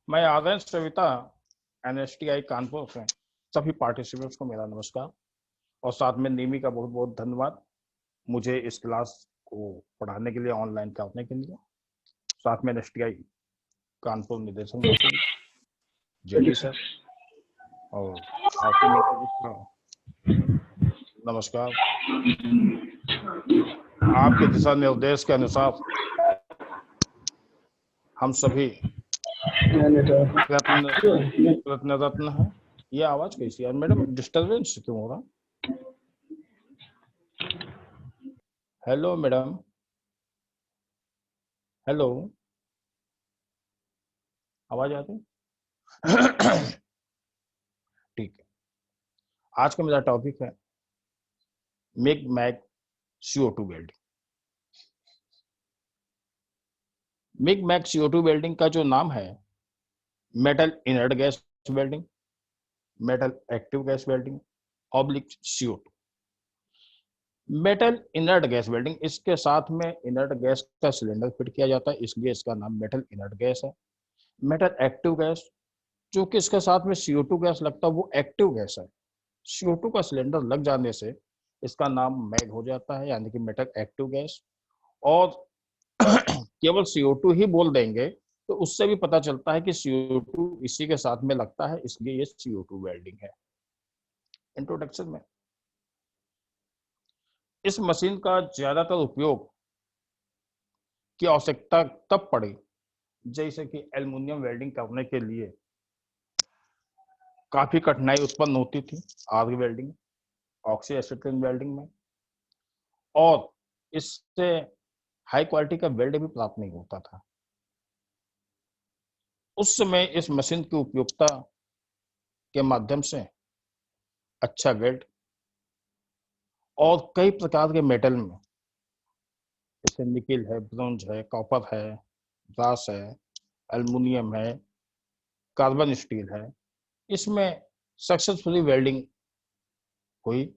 मैं आदर्श सविता एनएसटीआई कानपुर से सभी पार्टिसिपेंट्स को मेरा नमस्कार और साथ में निमी का बहुत बहुत धन्यवाद मुझे इस क्लास को पढ़ाने के लिए, ऑनलाइन करने के लिए। साथ में एनएसटीआई कानपुर निदेशक महोदय जेडी सर और आरती मित्रा, नमस्कार। आपके दिशा निर्देश के अनुसार हम सभी रत्न है। ये आवाज कैसी है मैडम? डिस्टर्बेंस क्यों हो रहा? हेलो मैडम, हेलो, आवाज आती? ठीक है। आज का मेरा टॉपिक है MIG MAG CO2 welding. MIG MAG CO2 welding का जो नाम है, metal inert gas welding, metal active gas welding oblique CO2। Metal inert gas welding, इसके साथ में इनर्ट गैस का सिलेंडर फिट किया जाता है, इसलिए इसका नाम मेटल इनर्ट गैस है। मेटल एक्टिव गैस, जो कि इसके साथ में CO2 गैस लगता है, वो एक्टिव गैस है। CO2 का सिलेंडर लग जाने से इसका नाम मैग हो जाता है, यानी कि मेटल एक्टिव गैस। और केवल CO2 ही बोल देंगे तो उससे भी पता चलता है कि CO2 इसी के साथ में लगता है, इसलिए ये CO2 वेल्डिंग है। इंट्रोडक्शन में इस मशीन का ज्यादातर उपयोग की आवश्यकता तब पड़ी जैसे कि एल्युमिनियम वेल्डिंग करने के लिए काफी कठिनाई उत्पन्न होती थी, आर्ग वेल्डिंग, ऑक्सी एसिटिलीन वेल्डिंग में, और इससे हाई क्वालिटी का वेल्ड भी प्राप्त नहीं होता था। उस समय इस मशीन की उपयोगिता के माध्यम से अच्छा वेल्ड और कई प्रकार के मेटल में, जैसे निकिल है, ब्रोंज है, कॉपर है, ब्रास है, एल्युमिनियम है, कार्बन स्टील है, इसमें सक्सेसफुली वेल्डिंग हुई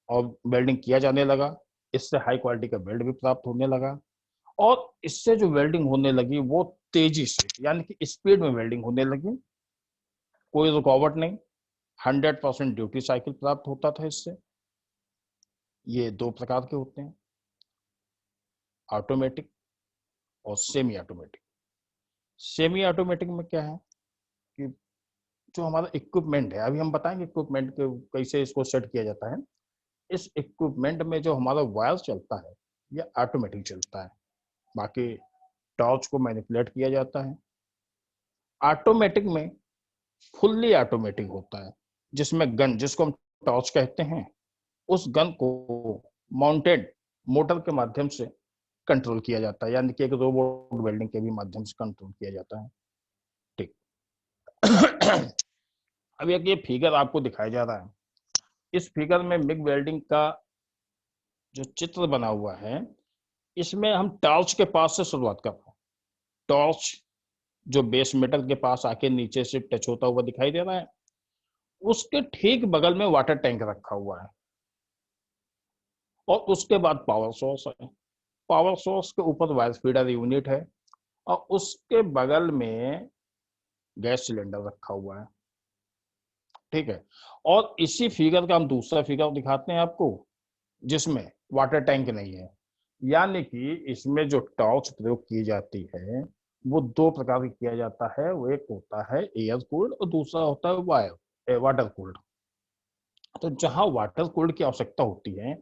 और वेल्डिंग किया जाने लगा। इससे हाई क्वालिटी का वेल्ड भी प्राप्त होने लगा और इससे जो वेल्डिंग होने लगी वो तेजी से, यानी कि स्पीड में वेल्डिंग होने लगी, कोई रुकावट नहीं, 100% ड्यूटी साइकिल प्राप्त होता था इससे। ये दो प्रकार के होते हैं, ऑटोमेटिक और सेमी ऑटोमेटिक। सेमी ऑटोमेटिक में क्या है कि जो हमारा इक्विपमेंट है, अभी हम बताएंगे इक्विपमेंट के कैसे इसको सेट किया जाता है। इस इक्विपमेंट में जो हमारा वायर चलता है ये ऑटोमेटिक चलता है, बाकी टॉर्च को मैनिपुलेट किया जाता है। ऑटोमेटिक में फुल्ली ऑटोमेटिक होता है, जिसमें गन, जिसको हम टॉर्च कहते हैं, उस गन को माउंटेड मोटर के माध्यम से कंट्रोल किया जाता है, यानी कि एक रोबोट वेल्डिंग के भी माध्यम से कंट्रोल किया जाता है। ठीक। अब एक ये फिगर आपको दिखाया जा रहा है, इस फिगर में मिग वेल्डिंग का जो चित्र बना हुआ है, इसमें हम टॉर्च के पास से शुरुआत करते हैं। टॉर्च जो बेस मेटल के पास आके नीचे से टच होता हुआ दिखाई दे रहा है, उसके ठीक बगल में वाटर टैंक रखा हुआ है और उसके बाद पावर सोर्स है। पावर सोर्स के ऊपर वायर फीडर यूनिट है और उसके बगल में गैस सिलेंडर रखा हुआ है। ठीक है। और इसी फिगर का हम दूसरा फिगर दिखाते हैं आपको, जिसमें वाटर टैंक नहीं है, यानी कि इसमें जो टॉर्च प्रयोग की जाती है वो दो प्रकार की किया जाता है। वो एक होता है एयर कूल्ड और दूसरा होता है वाटर कूल्ड। तो जहां वाटर कूल्ड की आवश्यकता होती है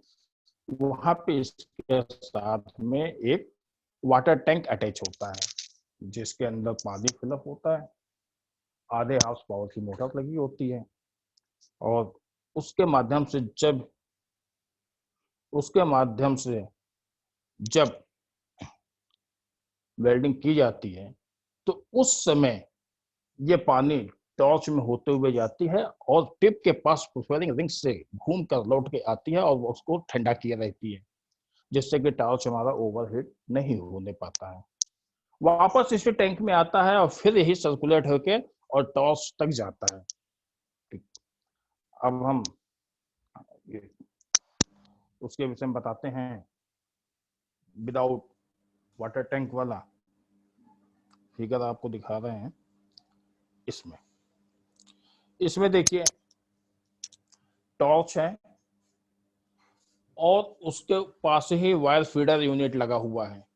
वहां पे इसके साथ में एक वाटर टैंक अटैच होता है, जिसके अंदर पानी फिलअप होता है, आधे हाउस पावर की मोटर लगी होती है, और उसके माध्यम से जब उसके माध्यम से जब वेल्डिंग की जाती है तो उस समय ये पानी टॉर्च में होते हुए जाती है और टिप के पास प्रोपेलिंग रिंग से घूम कर लौट के आती है और उसको ठंडा किया रहती है, जिससे कि टॉर्च हमारा ओवरहीट नहीं होने पाता है। वापस इसी टैंक में आता है और फिर यही सर्कुलेट होके और टॉर्च तक जाता है। ठीक। अब हम ये उसके विषय में बताते हैं। विदाउट वाटर टैंक वाला फिगर आपको दिखा रहे हैं। इसमें इसमें देखिए टॉर्च है और उसके पास ही वायर फीडर यूनिट लगा हुआ है।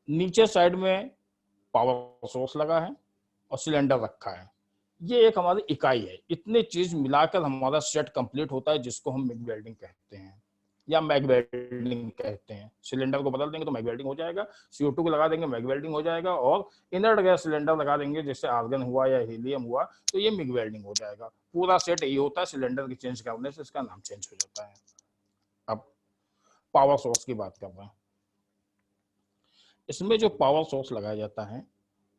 नीचे साइड में पावर सोर्स लगा है और सिलेंडर रखा है। ये एक हमारी इकाई है। इतनी चीज मिलाकर हमारा सेट कंप्लीट होता है, जिसको हम मिग वेल्डिंग कहते हैं या मैग वेल्डिंग कहते हैं। सिलेंडर को बदल देंगे तो मैग वेल्डिंग हो जाएगा, CO2 को लगा देंगे मैग वेल्डिंग हो जाएगा, और इनर्ट गैस सिलेंडर लगा देंगे जैसे आर्गन हुआ या हीलियम हुआ तो ये मिग वेल्डिंग हो जाएगा। पूरा सेट यही होता है, सिलेंडर की चेंज करने से इसका नाम चेंज हो जाता है। अब पावर सोर्स की बात कर रहे हैं। इसमें जो पावर सोर्स लगाया जाता है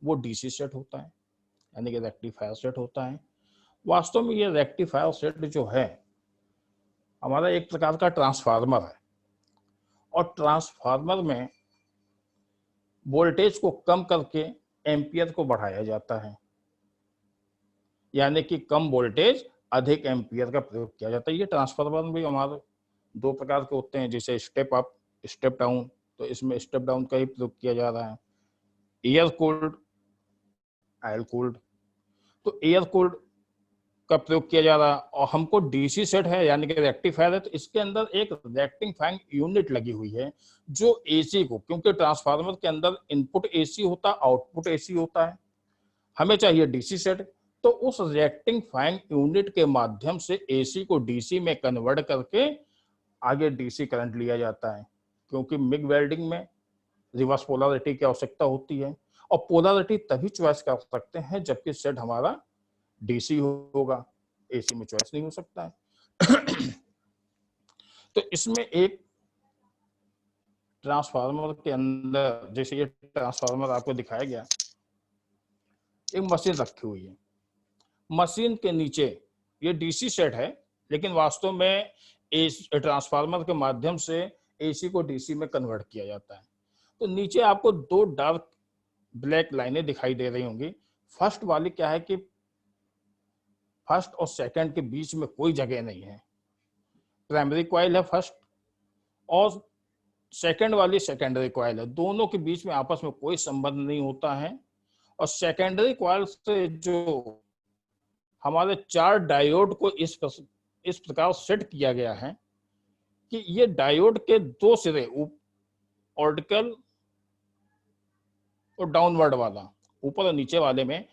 वो DC सेट होता है, यानी कि रेक्टिफायर सेट होता है। वास्तव में ये रेक्टिफायर सेट जो है हमारा एक प्रकार का ट्रांसफार्मर है, और ट्रांसफार्मर में वोल्टेज को कम करके एम्पियर को बढ़ाया जाता है, यानी कि कम वोल्टेज अधिक एम्पियर का प्रयोग किया जाता है। ये ट्रांसफार्मर भी हमारे दो प्रकार के होते हैं, जैसे स्टेप अप स्टेप डाउन, तो इसमें स्टेप डाउन का ही प्रयोग किया जा रहा है। एयर कूल्ड ऑयल कूल्ड, तो एयर कूल्ड का प्रयोग किया जा रहा है। और हमको DC सेट है यानी कि रेक्टिफायर है, तो इसके अंदर एक रेक्टिफाइंग यूनिट लगी हुई है जो AC को, क्योंकि ट्रांसफार्मर के अंदर इनपुट AC होता है आउटपुट AC होता है, हमें चाहिए DC सेट, तो उस रेक्टिफाइंग यूनिट के माध्यम से AC को DC में कन्वर्ट करके आगे DC करंट लिया जाता है। क्योंकि मिग वेल्डिंग में रिवर्स पोलैरिटी की आवश्यकता होती है, और पोलैरिटी तभी चॉइस कर सकते हैं जबकि सेट हमारा DC होगा, AC में चॉइस नहीं हो सकता है। तो इसमें एक ट्रांसफार्मर के अंदर, जैसे ये ट्रांसफार्मर आपको दिखाया गया, एक मशीन रखी हुई है। मशीन के नीचे ये DC सेट है, लेकिन वास्तव में ट्रांसफार्मर के माध्यम से AC को DC में कन्वर्ट किया जाता है। तो नीचे आपको दो डार्क ब्लैक लाइनें दिखाई दे रही होंगी। फर्स्ट वाली क्या है कि फर्स्ट और सेकंड के बीच में कोई जगह नहीं है, प्राइमरी कॉइल है फर्स्ट, और सेकंड वाली सेकेंडरी कॉइल है। दोनों के बीच में आपस में कोई संबंध नहीं होता है। और सेकेंडरी कॉइल से जो हमारे 4 डायोड को इस प्रकार सेट किया गया है कि ये डायोड के 2 सिरे, ऑर्टिकल और डाउनवर्ड वाला, ऊपर और नीचे वाले में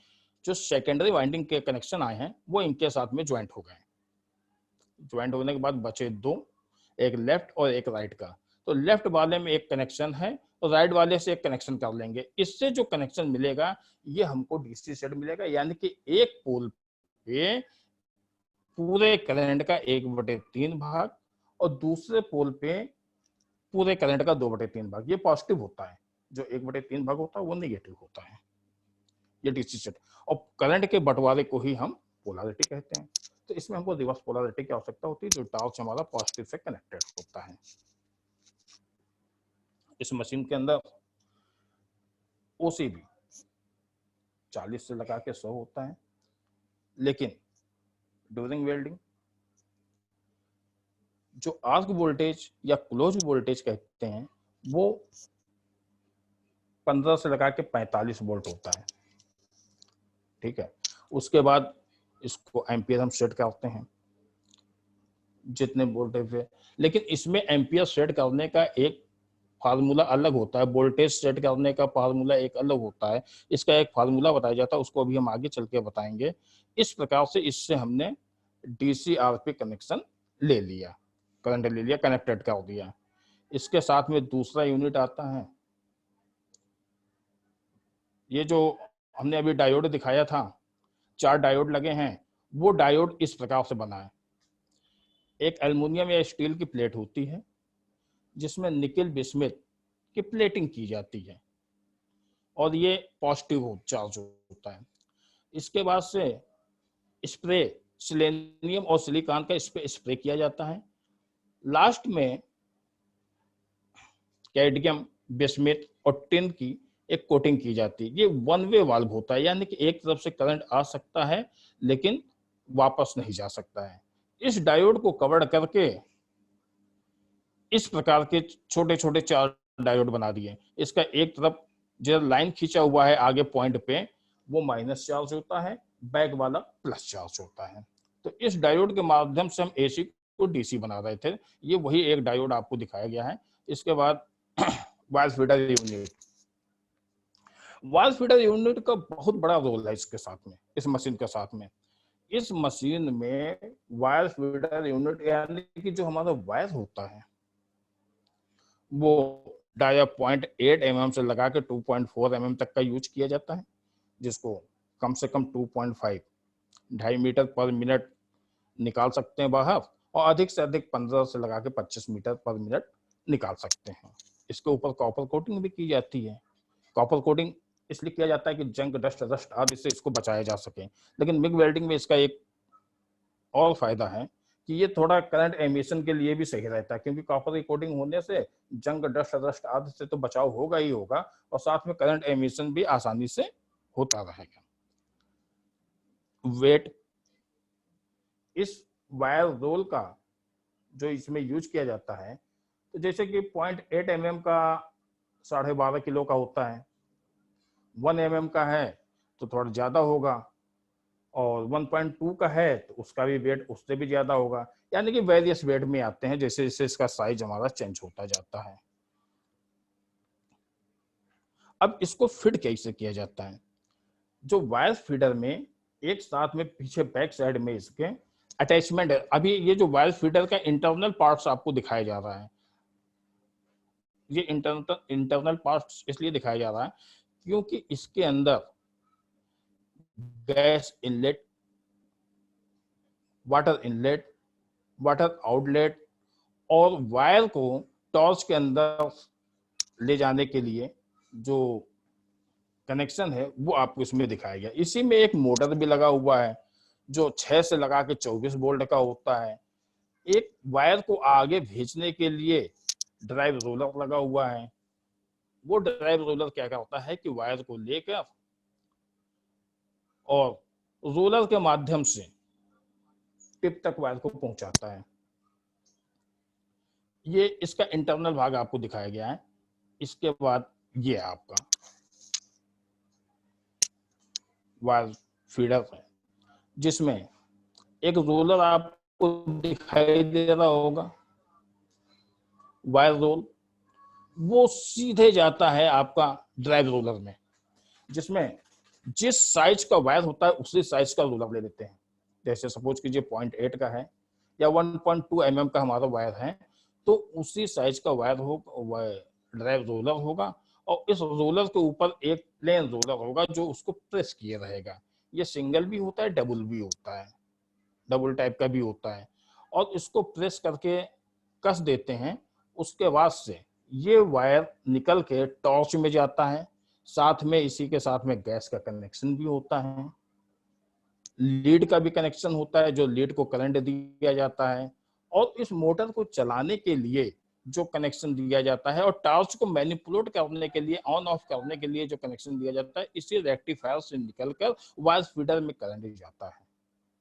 जो सेकेंडरी वाइंडिंग के कनेक्शन आए हैं वो इनके साथ में ज्वाइंट हो गए। ज्वाइंट होने के बाद बचे 2, एक लेफ्ट और एक राइट का। तो लेफ्ट वाले में एक कनेक्शन है और राइट वाले से एक कनेक्शन कर लेंगे। इससे जो कनेक्शन मिलेगा ये हमको DC सेट मिलेगा, यानी कि एक पोल पे पूरे करंट का 1/3 भाग और दूसरे पोल पे पूरे करंट का 2/3 भाग। ये पॉजिटिव होता है, जो 1/3 भाग होता है वो नेगेटिव होता है, ये DC सेट। और करंट के बंटवारे को ही हम पोलैरिटी कहते हैं। तो इसमें हमको रिवर्स पोलैरिटी की आवश्यकता होती है, जो टॉर्च हमारा पॉजिटिव से कनेक्टेड होता है। इस मशीन के अंदर OC भी 40 से लगा के 100 होता है, लेकिन ड्यूरिंग वेल्डिंग जो आर्क वोल्टेज या क्लोज वोल्टेज कहते हैं वो 15 से लगा के 45 वोल्ट होता है। ठीक है, उसके बाद इसको एम्पियर हम सेट करते हैं जितने वोल्टेज पे, लेकिन इसमें एम्पियर सेट करने का एक फार्मूला अलग होता है, वोल्टेज सेट करने का फार्मूला एक अलग होता है। इसका एक फार्मूला बताया जाता है, उसको अभी हम आगे चल के बताएंगे। इस प्रकार से इससे हमने DC RP कनेक्शन ले लिया, करंट ले लिया, कनेक्टेड कर दिया। इसके साथ में दूसरा यूनिट आता है, ये जो हमने अभी डायोड दिखाया था, 4 डायोड लगे हैं। वो डायोड इस प्रकार से बना है, एक एल्युमिनियम या स्टील की प्लेट होती है जिसमें निकेल बिस्मिथ की प्लेटिंग की जाती है, और ये पॉजिटिव चार्ज होता है। इसके बाद से स्प्रे सिलेनियम और सिलिकॉन का इस पे स्प्रे किया जाता है। लास्ट में कैडमियम, बिस्मिथ और टिन की एक कोटिंग की जाती है। ये 1 वे वाल्व होता है, यानी कि एक तरफ से करंट आ सकता है लेकिन वापस नहीं जा सकता है। इस डायोड को कवर करके इस प्रकार के छोटे छोटे 4 डायोड बना दिए। इसका एक तरफ जो लाइन खींचा हुआ है आगे पॉइंट पे, वो माइनस चार्ज होता है, बैक वाला प्लस चार्ज होता है। तो इस डायोड के माध्यम से हम एसी को डीसी बना रहे थे। ये वही एक डायोड आपको दिखाया गया है। इसके बाद wire feeder unit. Wire feeder unit का बहुत बड़ा रोल है इसके साथ में, इस मशीन के साथ में। इस मशीन में वायर फीडर यूनिट यानी कि जो हमारा वायर होता है वो डाया 0.8 mm से लगा के 2.4 mm तक का यूज किया जाता है, जिसको कम से कम 2.5 2.5 मीटर पर मिनट निकाल सकते हैं बाहर, और अधिक से अधिक 15 से लगा के 25 मीटर पर मिनट निकाल सकते हैं। इसके ऊपर कॉपर कोटिंग भी की जाती है। कॉपर कोटिंग इसलिए किया जाता है कि जंग, डस्ट, रस्ट आदि से इसको बचाया जा सके। लेकिन मिग वेल्डिंग में इसका एक और फायदा है कि ये थोड़ा करंट एमिशन के लिए भी सही रहता है, क्योंकि कॉपर की कोटिंग होने से जंग, डस्ट, रस्ट आदि से तो बचाव होगा ही होगा, और साथ में करंट एमिशन भी आसानी से होता रहेगा। वेट, इस वायर रोल का जो इसमें यूज किया जाता है, तो जैसे कि 0.8 mm का 12.5 किलो का होता है, 1 mm का है तो थोड़ा ज्यादा होगा, और 1.2 का है तो उसका भी वेट उससे भी ज्यादा होगा। यानी कि वेरियस वेट में आते हैं, जैसे जैसे इसका साइज हमारा चेंज होता जाता है। अब इसको फिट कैसे किया जाता है? जो वायर फीडर में एक साथ में पीछे बैक साइड में इसके अटैचमेंट है। अभी ये जो वायर फीडर का इंटरनल पार्ट्स आपको दिखाया जा रहा है, ये इंटरनल पार्ट्स इसलिए दिखाया जा रहा है क्योंकि इसके अंदर gas inlet, water inlet, water outlet और वायर को टॉर्च के अंदर ले जाने के लिए जो कनेक्शन है वो आपको इसमें दिखाया गया। इसी में एक मोटर भी लगा हुआ है जो 6 से लगा के 24 वोल्ट का होता है। एक वायर को आगे भेजने के लिए ड्राइव रोलर लगा हुआ है। वो ड्राइव रोलर क्या करता है कि वायर को लेकर और रोलर के माध्यम से टिप तक वायर को पहुंचाता है। ये इसका इंटरनल भाग आपको दिखाया गया है। इसके बाद ये आपका वायर फीडर है, जिसमें एक रोलर आपको दिखाई दे रहा होगा, वायर रोल, वो सीधे जाता है आपका ड्राइव रोलर में, जिसमें जिस साइज का वायर होता है उसी साइज का रोलर ले लेते हैं। जैसे सपोज कीजिए 0.8 का है या 1.2 mm का हमारा वायर है, तो उसी साइज का वायर हो ड्राइव रोलर होगा, और इस रोलर के ऊपर एक प्लेन रोलर होगा जो उसको प्रेस किए रहेगा। ये सिंगल भी होता है, डबल भी होता है, डबल टाइप का भी होता है, और इसको प्रेस करके कस देते हैं। उसके बाद से ये वायर निकल के टॉर्च में जाता है। साथ में इसी के साथ में गैस का कनेक्शन भी होता है, लीड का भी कनेक्शन होता है, जो लीड को करंट दिया जाता है, और इस मोटर को चलाने के लिए जो कनेक्शन दिया जाता है, और टॉर्च को मैनिपुलेट करने के लिए, ऑन ऑफ करने के लिए जो कनेक्शन दिया जाता है, इसी रेक्टिफायर से निकलकर वायर फीडर में करंट जाता है।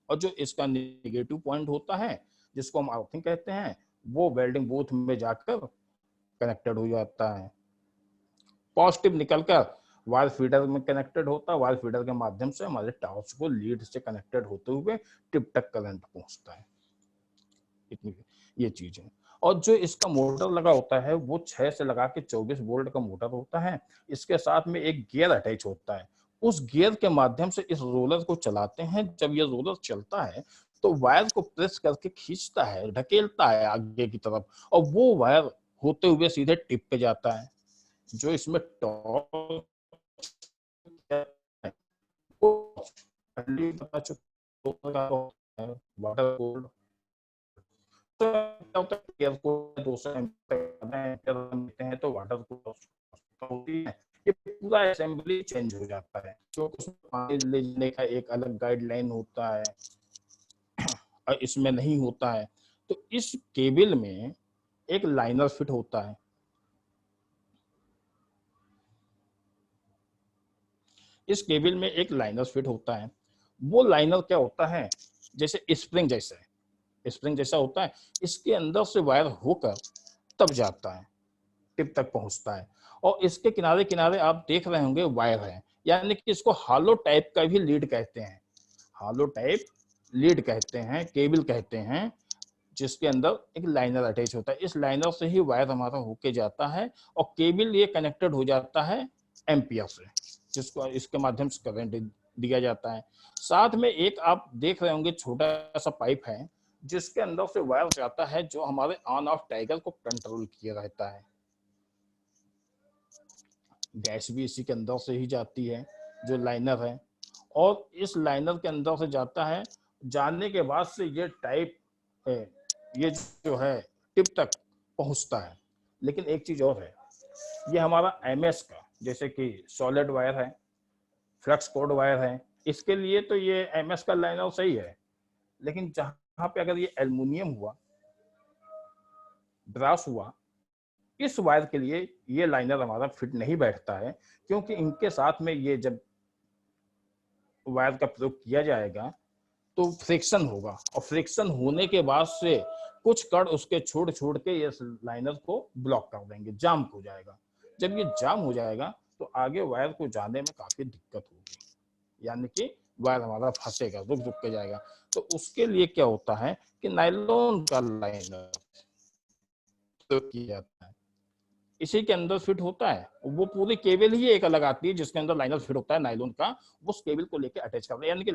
और जो इसका नेगेटिव पॉइंट होता है, जिसको हम अर्थिंग कहते हैं, वो वेल्डिंग बूथ में जाकर कनेक्टेड हो जाता है। पॉजिटिव निकलकर वायर फीडर में कनेक्टेड होता है। वायर फीडर के माध्यम से हमारे टॉर्च को लीड से कनेक्टेड होते हुए टिप तक करंट पहुंचता है। इतनी ये चीज है। और जो इसका मोटर लगा होता है वो 6 से लगा के 24 वोल्ट का मोटर होता है। इसके साथ में एक गियर अटैच होता है। उस गियर के माध्यम से इस रोलर को चलाते हैं। जब ये रोलर चलता है तो वायर को प्रेस करके खींचता है, ढकेलता है आगे की तरफ, और वो वायर होते हुए सीधे टिप पे जाता है। जो इसमें टॉर्च वाटर कोल्ड तो वाटर होती है। ये पूरा असेंबली चेंज हो जाता है, क्योंकि उसमें पानी ले जाने का एक अलग गाइडलाइन होता है और इसमें नहीं होता है। तो इस केबल में एक लाइनर फिट होता है। इस केबल में एक लाइनर फिट होता है। वो लाइनर क्या होता है, जैसे स्प्रिंग जैसा होता है। इसके अंदर से वायर होकर तब जाता है, टिप तक पहुंचता है। और इसके किनारे किनारे आप देख रहे होंगे वायर है। यानी कि इसको हॉलो टाइप का भी लीड कहते हैं, हॉलो टाइप लीड कहते हैं, केबल कहते हैं, जिसके अंदर एक लाइनर अटैच होता है। इस लाइनर से ही वायर हमारा होके जाता है और केबल ये कनेक्टेड हो जाता है एम्पियर से, जिसको इसके माध्यम से करंट दिया जाता है। साथ में एक आप देख रहे होंगे छोटा सा पाइप है, जिसके अंदर से वायर जाता है, जो हमारे ऑन ऑफ टाइगर को कंट्रोल किया रहता है। गैस भी इसी के अंदर से ही जाती है, जो लाइनर है, और इस लाइनर के अंदर से जाता है। जाने के बाद से ये टाइप ये जो है टिप तक पहुंचता है। लेकिन एक चीज और है, ये हमारा एमएस का, जैसे कि सॉलिड वायर है, फ्लक्स कोड वायर है, इसके लिए तो ये एमएस का लाइनर सही है। लेकिन जहां पे अगर ये एल्युमिनियम हुआ, ब्रास हुआ, इस वायर के लिए ये लाइनर हमारा फिट नहीं बैठता है, क्योंकि इनके साथ में ये जब वायर का प्रयोग किया जाएगा तो फ्रिक्शन होगा, और फ्रिक्शन होने के बाद से कुछ कण उसके छोड़ छोड़ के ये लाइनर को ब्लॉक कर देंगे, जाम हो जाएगा। जब ये जाम हो जाएगा तो आगे वायर को जाने में काफी दिक्कत होगी, यानी कि वायर हमारा फंसेगा, रुक रुक के जाएगा। तो उसके लिए क्या होता है कि नायलॉन का लाइनर प्रयोग किया जाता है, इसी के अंदर फिट होता है। वो पूरी केबल ही एक अलग आती है जिसके अंदर लाइनर फिट होता है नायलॉन का, उस केबल को लेके अटैच करते हैं, यानी कि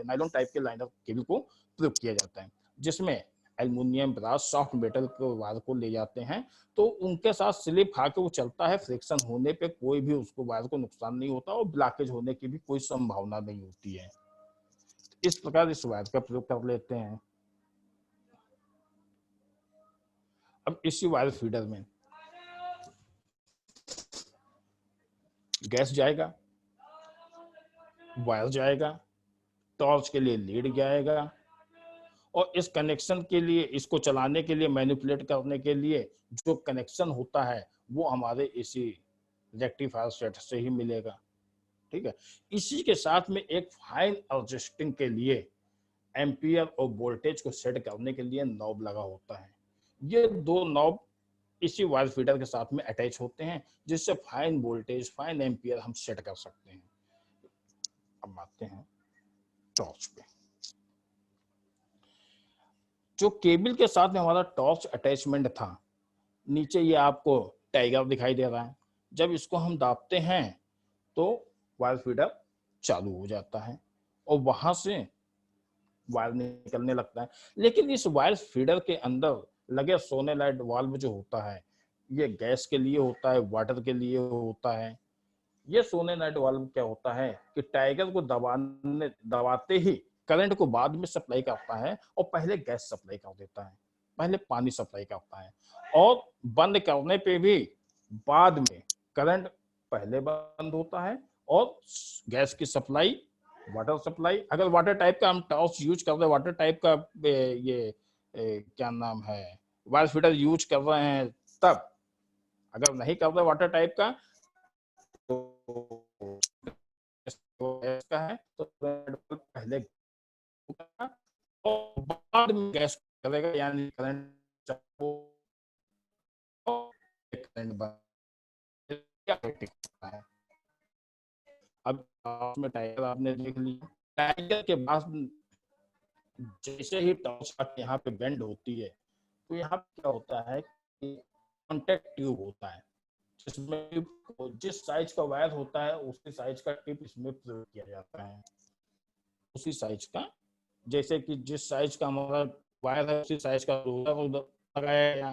नायलॉन टाइप के लाइनर केबल को प्रयोग किया जाता है, जिसमें एल्युमिनियम, ब्रास, सॉफ्ट मेटल के वायर को ले जाते हैं। तो उनके साथ स्लिप खा के वो चलता है, फ्रिक्शन होने पे कोई भी उसको वायर को नुकसान नहीं होता और ब्लॉकेज होने की भी कोई संभावना नहीं होती है। इस प्रकार इस वायर का प्रयोग कर लेते हैं। अब इसी वायर फीडर में गैस जाएगा, वायर जाएगा, टॉर्च के लिए लीड जाएगा, और इस कनेक्शन के लिए, इसको चलाने के लिए, मैनिपुलेट करने के लिए जो कनेक्शन होता है वो हमारे इसी रेक्टिफायर सेट से ही मिलेगा। ठीक है, इसी के साथ में एक फाइन एडजस्टिंग के लिए एम्पियर और वोल्टेज को सेट करने के लिए नॉब लगा होता है। ये दो नॉब इसी वायर फीडर के साथ में अटैच होते हैं, जिससे फाइन वोल्टेज, फाइन एम्पियर हम सेट कर सकते हैं। अब आते हैं टॉर्च पे। जो केबल के साथ में हमारा टॉर्च अटैचमेंट था, नीचे ये आपको टाइगर दिखाई दे रहा है, जब इसको हम दाबते हैं तो वायर फीडर चालू हो जाता है और वहां से वायर निकलने लगता है। लेकिन इस वायर फीडर के अंदर लगे सोलेनॉइड वाल्व जो होता है, ये गैस के लिए होता है, वाटर के लिए होता है। ये सोलेनॉइड वाल्व क्या होता है कि टाइगर को दबाते ही करंट को बाद में सप्लाई करता है, और पहले गैस सप्लाई कर देता है, पहले पानी सप्लाई करता है, और बंद करने पे भी बाद में करंट पहले बंद होता है, और गैस की सप्लाई, वाटर सप्लाई, अगर वाटर टाइप का हम टॉर्च यूज कर रहे हैं, वाटर टाइप का ये क्या नाम है, वायर फीडर यूज कर रहे हैं तब, अगर नहीं कर रहे वाटर टाइप का तो गैस का है तो पहले और बाद में गैस करेगा, यानी करंट है। अब में टाइगर आपने देख लिया, टाइगर के बाद जैसे ही टॉर्च यहाँ पे बेंड होती है तो यहाँ पे क्या होता है कि कॉन्टेक्ट ट्यूब होता है, जिसमें जिस साइज का वायर होता है उसी साइज का टिप इसमें प्रयोग किया जाता है, उसी साइज का, जैसे कि जिस साइज का हमारा वायर है उसी साइज का लगाया गया,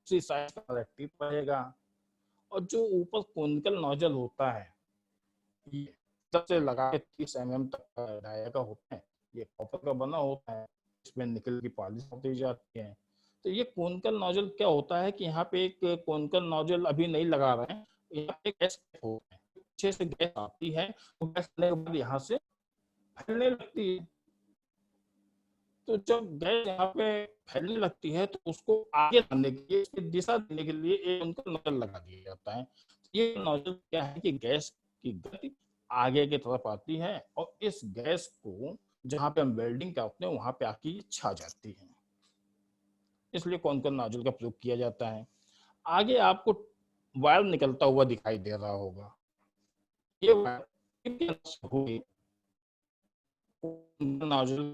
उसी साइज का टिप रहेगा। और जो ऊपर कोनिकल नोजल होता है, ये से लगा के 30 mm तक का डाया का होता है, ये कॉपर का बना होता है, इसमें निकल की पॉलिश होती जाती है। तो ये कोनिकल नोजल क्या होता है कि यहाँ पे एक कोनिकल नोजल अभी नहीं लगा रहे हैं, यहाँ पे गैस होता है, पीछे से गैस आती है, तो गैस आने के बाद यहाँ से फैलने लगती है। तो जब गैस यहाँ पे फैलने लगती है तो उसको आगे लाने के लिए, इसकी दिशा देने के लिए एक उनका नोजल लगा दिया जाता है। ये नोजल क्या है कि गैस की गति आगे की तरफ आती है, और इस गैस को जहाँ पे हम वेल्डिंग करते हैं वहां पे आके छा जाती है, इसलिए कौन कौन नोजल का प्रयोग किया जाता है। आगे आपको वायर निकलता हुआ दिखाई दे रहा होगा, ये वायर हुई नोजल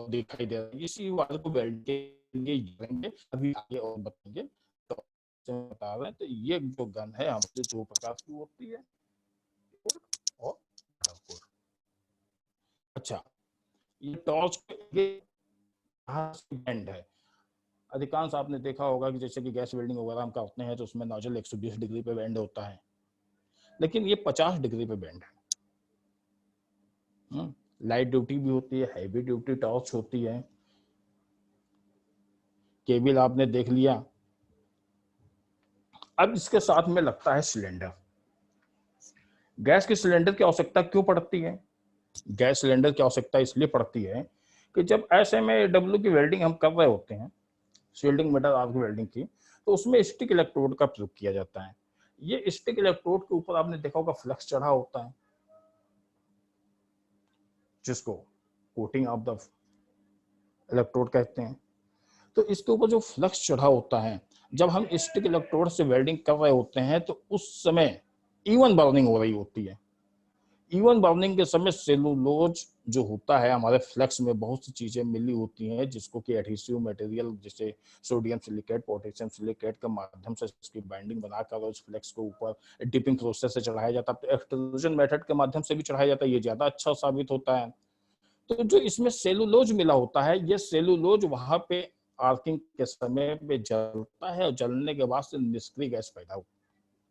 दिखाई दे रहा है, इसी वायर को वेल्ड के लिए करेंगे, अभी आगे और बताएंगे। तो बता रहे हैं, तो ये जो गन है हमसे 2 प्रकार की होती है और अच्छा, ये टॉर्च बैंड है। अधिकांश आपने देखा होगा कि जैसे कि गैस वेल्डिंग वगैरह हम करते हैं तो उसमें नोजल 120 डिग्री पे बेंड होता है, लेकिन ये 50 डिग्री पे बेंड है। लाइट ड्यूटी भी होती है, हैवी ड्यूटी टॉर्च होती है। केबल आपने देख लिया। अब इसके साथ में लगता है सिलेंडर। गैस के सिलेंडर की आवश्यकता क्यों पड़ती है? गैस सिलेंडर की आवश्यकता इसलिए पड़ती है कि जब SMAW की वेल्डिंग हम कर रहे होते हैं, शील्डिंग मेटल आर्क वेल्डिंग की, तो उसमें स्टिक इलेक्ट्रोड का प्रयोग किया जाता है। ये स्टिक इलेक्ट्रोड के ऊपर आपने देखा होगा फ्लक्स चढ़ा होता है, जिसको कोटिंग ऑफ द इलेक्ट्रोड कहते हैं। तो इसके ऊपर जो फ्लक्स चढ़ा होता है, जब हम स्टिक इलेक्ट्रोड से वेल्डिंग कर रहे होते हैं तो उस समय इवन बर्निंग हो रही होती है। इवन बर्निंग के समय सेलुलोज जो होता है हमारे फ्लक्स में बहुत सी चीजें मिली होती हैं, जिसको कि एडहेसिव मटेरियल जैसे सोडियम सिलिकेट, पोटेशियम सिलिकेट के माध्यम से इसकी बाइंडिंग बनाकर उस फ्लक्स को ऊपर डिपिंग प्रोसेस से चढ़ाया जाता है। तो एक्सट्रूजन मेथड के माध्यम से भी चढ़ाया जाता है, ये ज्यादा अच्छा साबित होता है। तो जो इसमें सेलुलोज मिला होता है, ये सेलुलोज वहां पे आर्किंग के समय पे जलता है और जलने के बाद से निष्क्रिय गैस पैदा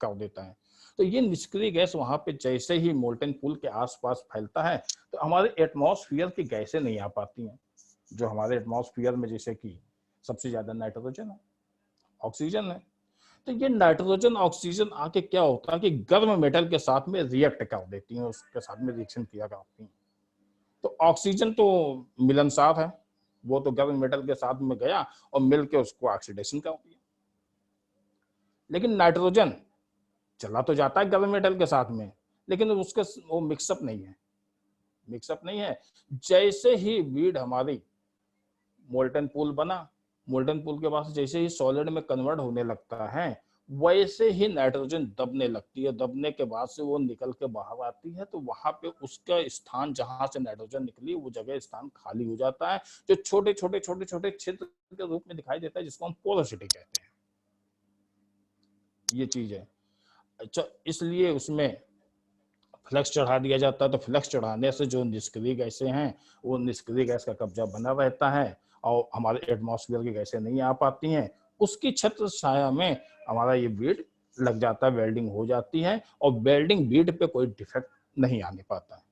कर देता है। तो ये निष्क्रिय गैस वहां पे जैसे ही मोल्टन पूल के आसपास फैलता है तो हमारे एटमॉस्फेयर की गैसें नहीं आ पाती हैं। जो हमारे एटमॉस्फेयर में जैसे कि सबसे ज्यादा नाइट्रोजन है, ऑक्सीजन है। तो ये नाइट्रोजन ऑक्सीजन आके क्या होता है कि गर्म मेटल के साथ में रिएक्ट कर देती हैं, उसके साथ में रिएक्शन किया करती हैं। तो ऑक्सीजन तो मिलनसार है, वो तो गर्म मेटल के साथ में गया और मिलके उसको ऑक्सीडेशन कर दिया। लेकिन नाइट्रोजन चला तो जाता है गर्म मेटल के साथ में, लेकिन उसके वो मिक्सअप नहीं है, मिक्सअप नहीं है। जैसे ही बीड हमारी मोल्टन पूल बना, मोल्टन पूल के बाद जैसे ही सॉलिड में कन्वर्ट होने लगता है, वैसे ही नाइट्रोजन दबने लगती है। दबने के बाद से वो निकल के बाहर आती है, तो वहां पे उसका स्थान जहां से नाइट्रोजन निकली वो जगह स्थान खाली हो जाता है, जो छोटे छोटे छोटे छोटे क्षेत्र के रूप में दिखाई देता है, जिसको हम पोरोसिटी कहते हैं। ये चीज है। अच्छा, इसलिए उसमें फ्लक्स चढ़ा दिया जाता है। तो फ्लक्स चढ़ाने से जो निष्क्रिय गैसें हैं, वो निष्क्रिय गैस का कब्जा बना रहता है और हमारे एटमॉस्फेयर की गैसें नहीं आ पाती हैं। उसकी छत्र छाया में हमारा ये बीड लग जाता है, वेल्डिंग हो जाती है और वेल्डिंग बीड पे कोई डिफेक्ट नहीं आने पाता है।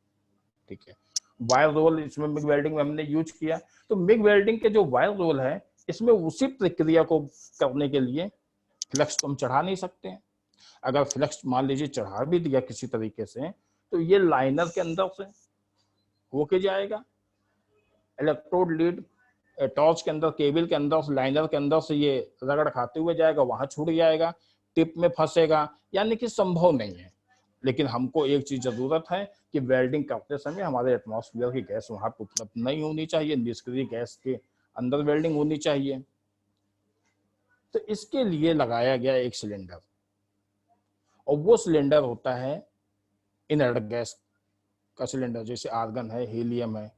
ठीक है। वायर रोल इसमें मिग वेल्डिंग में हमने यूज किया। तो मिग वेल्डिंग के जो वायर रोल है, इसमें उसी प्रक्रिया को करने के लिए फ्लक्स तो हम चढ़ा नहीं सकते हैं। अगर फ्लक्स मान लीजिए चढ़ा भी दिया किसी तरीके से, तो ये लाइनर के अंदर से होके जाएगा, इलेक्ट्रोड लीड टॉर्च के अंदर, केबल के अंदर से, लाइनर के अंदर से ये रगड़ खाते हुए जाएगा, वहां छूट जाएगा, टिप में फंसेगा, यानी कि संभव नहीं है। लेकिन हमको एक चीज जरूरत है कि वेल्डिंग करते समय हमारे एटमॉस्फेयर की गैस वहां पर उपलब्ध नहीं होनी चाहिए, निष्क्रिय गैस के अंदर वेल्डिंग होनी चाहिए। तो इसके लिए लगाया गया एक सिलेंडर, और वो सिलेंडर होता है इनर्ट गैस का सिलेंडर, जैसे आर्गन है, हीलियम है।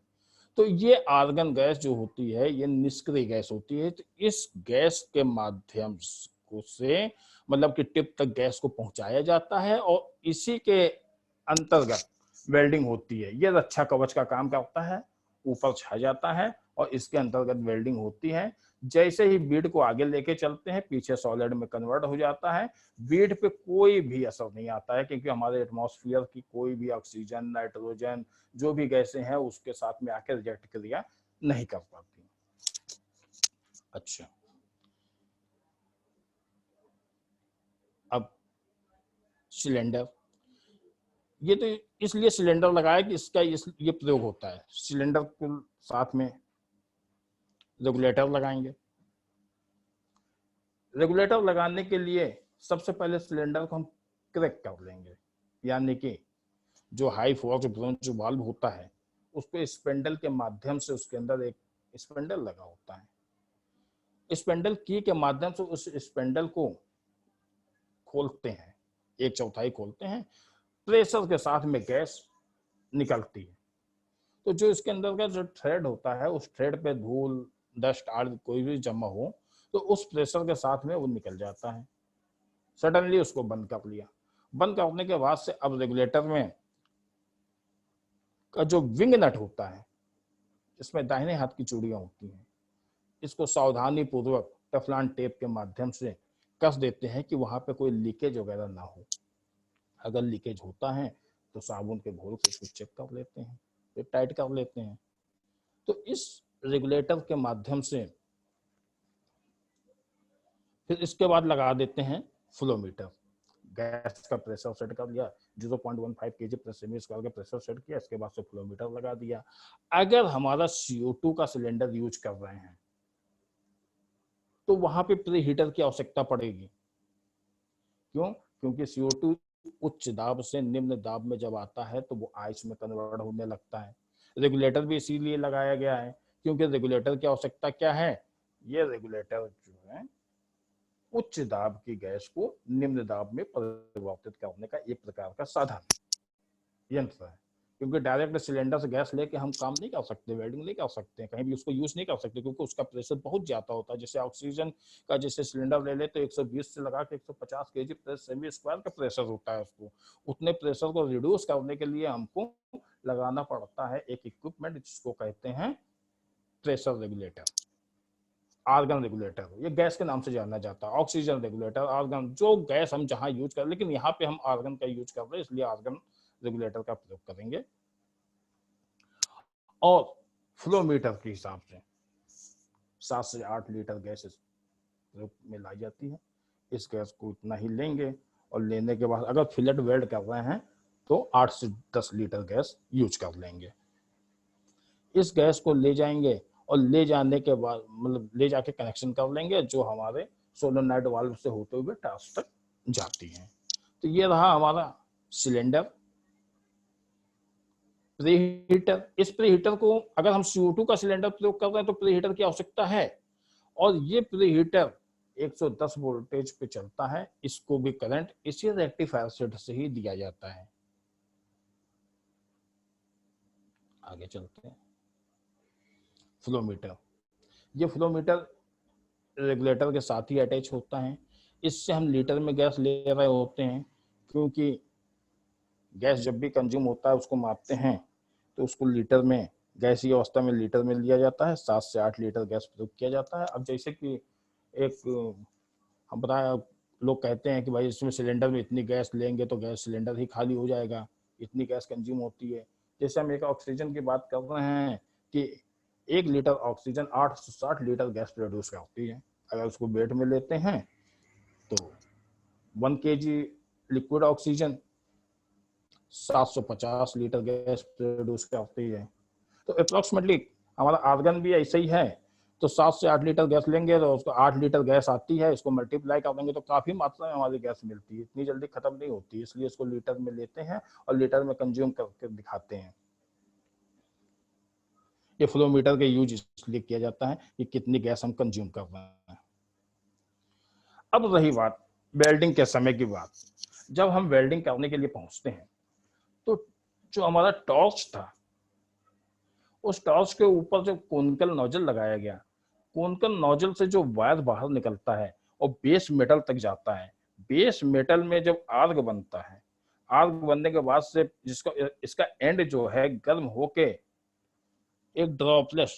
तो ये आर्गन गैस जो होती है ये निष्क्रिय गैस होती है। तो इस गैस के माध्यम से मतलब कि टिप तक गैस को पहुंचाया जाता है और इसी के अंतर्गत वेल्डिंग होती है। ये रक्षा कवच का काम करता है, ऊपर छा जाता है और इसके अंतर्गत वेल्डिंग होती है। जैसे ही बीड को आगे लेके चलते हैं, पीछे सॉलिड में कन्वर्ट हो जाता है। बीड पे कोई भी असर नहीं आता है, क्योंकि हमारे एटमॉस्फेयर की कोई भी ऑक्सीजन, नाइट्रोजन, जो भी गैसें हैं उसके साथ में आकर रिएक्ट क्रिया नहीं कर पाती। अच्छा, अब सिलेंडर, ये तो इसलिए सिलेंडर लगाया कि इसका ये प्रयोग होता है। सिलेंडर को साथ में रेगुलेटर लगाएंगे। रेगुलेटर लगाने के लिए सबसे पहले सिलेंडर को हम क्रैक कर लेंगे, यानी कि जो हाई फोर्स ब्रांच वाल्व होता है उसको स्पेंडल के माध्यम से, उसके अंदर एक स्पेंडल लगा होता है, स्पेंडल की के माध्यम से उस स्पेंडल को खोलते हैं, 1/4 खोलते हैं। प्रेशर के साथ में गैस निकलती है। तो जो इसके अंदर का जो थ्रेड होता है, उस थ्रेड पे धूल, डस्ट आदि कोई भी जमा हो तो उस प्रेशर के साथ में वो निकल जाता है। सडनली उसको बंद कर लिया। बंद करने के बाद से अब रेगुलेटर में का जो विंग नट होता है, इसमें दाहिने हाथ की चूड़ियां होती हैं, इसको सावधानी पूर्वक टेफ्लॉन टेप के माध्यम से कस देते हैं कि वहां पे कोई लीकेज वगैरह ना हो। अगर लीकेज होता है तो साबुन के घोल से इसको चेक कर लेते हैं, फिर टाइट कर लेते हैं। तो इस रेगुलेटर के माध्यम से फिर इसके बाद लगा देते हैं फ्लोमीटर। गैस का प्रेशर सेट कर लिया, 0.15 kg पर सेमी स्क्वायर का प्रेशर सेट किया, इसके बाद से फ्लोमीटर लगा दिया। अगर हमारा CO2 का सिलेंडर यूज कर रहे हैं तो वहां पे प्री हीटर की आवश्यकता पड़ेगी। क्यों? क्योंकि CO2 उच्च दाब से निम्न दाब में जब आता है तो वो आइस में कन्वर्ट होने लगता है। रेगुलेटर भी इसीलिए लगाया गया है, क्योंकि रेगुलेटर की आवश्यकता क्या है, ये रेगुलेटर जो है उच्च दाब की गैस को निम्न दाब में परिवर्तित करने का एक प्रकार का साधन यंत्र है। क्योंकि डायरेक्ट सिलेंडर से गैस लेके हम काम नहीं कर सकते, वेल्डिंग नहीं कर सकते, कहीं भी उसको यूज नहीं कर सकते, क्योंकि उसका प्रेशर बहुत ज्यादा होता है। जैसे ऑक्सीजन का जैसे सिलेंडर ले ले तो 120 से लगा के 150 kg पर सेमी स्क्वायर का प्रेशर होता है। उसको उतने प्रेशर को रिड्यूस करने के लिए हमको लगाना पड़ता है एक इक्विपमेंट जिसको कहते हैं प्रेशर रेगुलेटर, आर्गन रेगुलेटर। ये गैस के नाम से जाना जाता है, ऑक्सीजन रेगुलेटर, आर्गन, जो गैस हम जहां यूज कर, लेकिन यहाँ पे हम आर्गन का यूज कर रहे हैं इसलिए आर्गन रेगुलेटर का प्रयोग करेंगे। और फ्लोमीटर के हिसाब से 7 से 8 लीटर गैस प्रयोग में लाई जाती है। इस गैस को इतना ही लेंगे और लेने के बाद अगर फिलेट वेल्ड कर रहे हैं तो 8 से 10 लीटर गैस यूज कर लेंगे। इस गैस को ले जाएंगे और ले जाने के बाद मतलब ले जाके कनेक्शन कर लेंगे जो हमारे सोलेनोइड वाल्व से होते हुए टैप्स तक जाती है। तो ये रहा हमारा सिलेंडर। प्रीहीटर, इस प्रीहीटर को अगर हम CO2 का सिलेंडर प्रयोग कर रहे हैं तो प्रीहीटर की आवश्यकता है, और ये प्रीहीटर 110 वोल्टेज पे चलता है। इसको भी करंट इसी रेक्टिफायर सेट से ही दिया जाता है। आगे चलते हैं। फ्लोमीटर, ये फ्लोमीटर रेगुलेटर के साथ ही अटैच होता है। इससे हम लीटर में गैस ले रहे होते हैं, क्योंकि गैस जब भी कंज्यूम होता है उसको मापते हैं तो उसको लीटर में, गैस की अवस्था में लीटर में लिया जाता है। 7 से 8 लीटर गैस प्रयोग किया जाता है। अब जैसे कि एक हम बताया, लोग कहते हैं कि भाई इसमें सिलेंडर में इतनी गैस लेंगे तो गैस सिलेंडर ही खाली हो जाएगा, इतनी गैस कंज्यूम होती है। जैसे हम एक ऑक्सीजन की बात कर रहे हैं कि 1 लीटर ऑक्सीजन 8 से 60 लीटर गैस प्रोड्यूस करती है। अगर उसको वेट में लेते हैं तो 1 kg liquid oxygen 750 litre gas produce करती है। तो अप्रोक्सीमेटली हमारा आर्गन भी ऐसे ही है। तो 7 से 8 लीटर गैस लेंगे तो उसको 8 लीटर गैस आती है, इसको मल्टीप्लाई कर देंगे तो काफी मात्रा में हमारी गैस मिलती है। इतनी जल्दी खत्म नहीं होती, इसलिए इसको लीटर में लेते हैं और लीटर में कंज्यूम करके दिखाते हैं। ये फ्लोमीटर का यूज इसलिए किया जाता है कि कितनी गैस हम कंज्यूम कर रहे हैं। अब रही बात वेल्डिंग के समय की बात, जब हम वेल्डिंग करने के लिए पहुंचते हैं तो जो हमारा टॉर्च था, उस टॉर्च के ऊपर जो कोनिकल नोजल लगाया गया, कोनिकल नोजल से जो वायर बाहर निकलता है और बेस मेटल तक जाता है। बेस मेटल में जब आर्क बनता है, आर्क बनने के बाद से जिसका इसका एंड जो है गर्म होके एक ड्रॉपलेट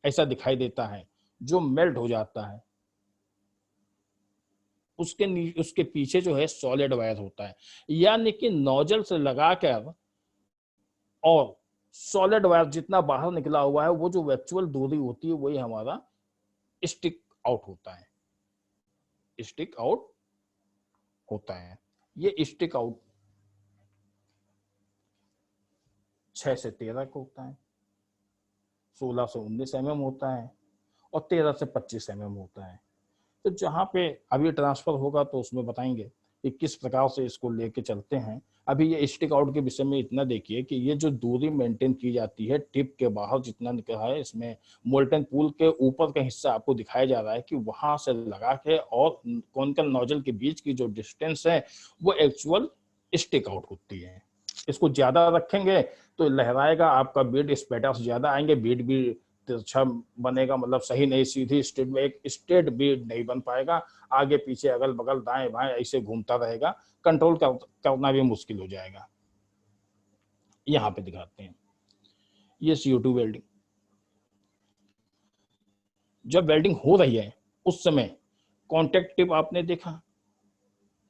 ऐसा दिखाई देता है जो मेल्ट हो जाता है। उसके पीछे जो है सॉलिड वायर होता है, यानी कि नोजल से लगाकर और सॉलिड वायर जितना बाहर निकला हुआ है वो जो एक्चुअल दूरी होती है वही हमारा स्टिक आउट होता है। स्टिक आउट होता है। ये स्टिक आउट 6 से 13 का होता है, 16 से 19 mm होता है और 13 से 25 mm होता है। तो जहाँ पे अभी ट्रांसफर होगा तो उसमें बताएंगे कि किस प्रकार से इसको लेके चलते हैं। अभी ये स्टिक आउट के विषय में इतना देखिए कि ये जो दूरी मेंटेन की जाती है टिप के बाहर जितना निकला है, इसमें मोल्टन पूल के ऊपर का हिस्सा आपको दिखाया जा रहा है कि वहां से लगा के और कोनिकल नोजल के बीच की जो डिस्टेंस है वो एक्चुअल स्टिक आउट होती है। इसको ज्यादा रखेंगे तो लहराएगा, आपका बीड स्पेटर्स ज्यादा आएंगे, बीड भी तिरछा बनेगा, मतलब सही नहीं, सीधी स्ट्रेट में एक स्ट्रेट बीड नहीं बन पाएगा, आगे पीछे अगल बगल दाएं बाएं ऐसे घूमता रहेगा, कंट्रोल करना भी मुश्किल हो जाएगा। यहाँ पे दिखाते हैं ये CO2 वेल्डिंग। जब वेल्डिंग हो रही है उस समय कॉन्टेक्ट टिप आपने देखा,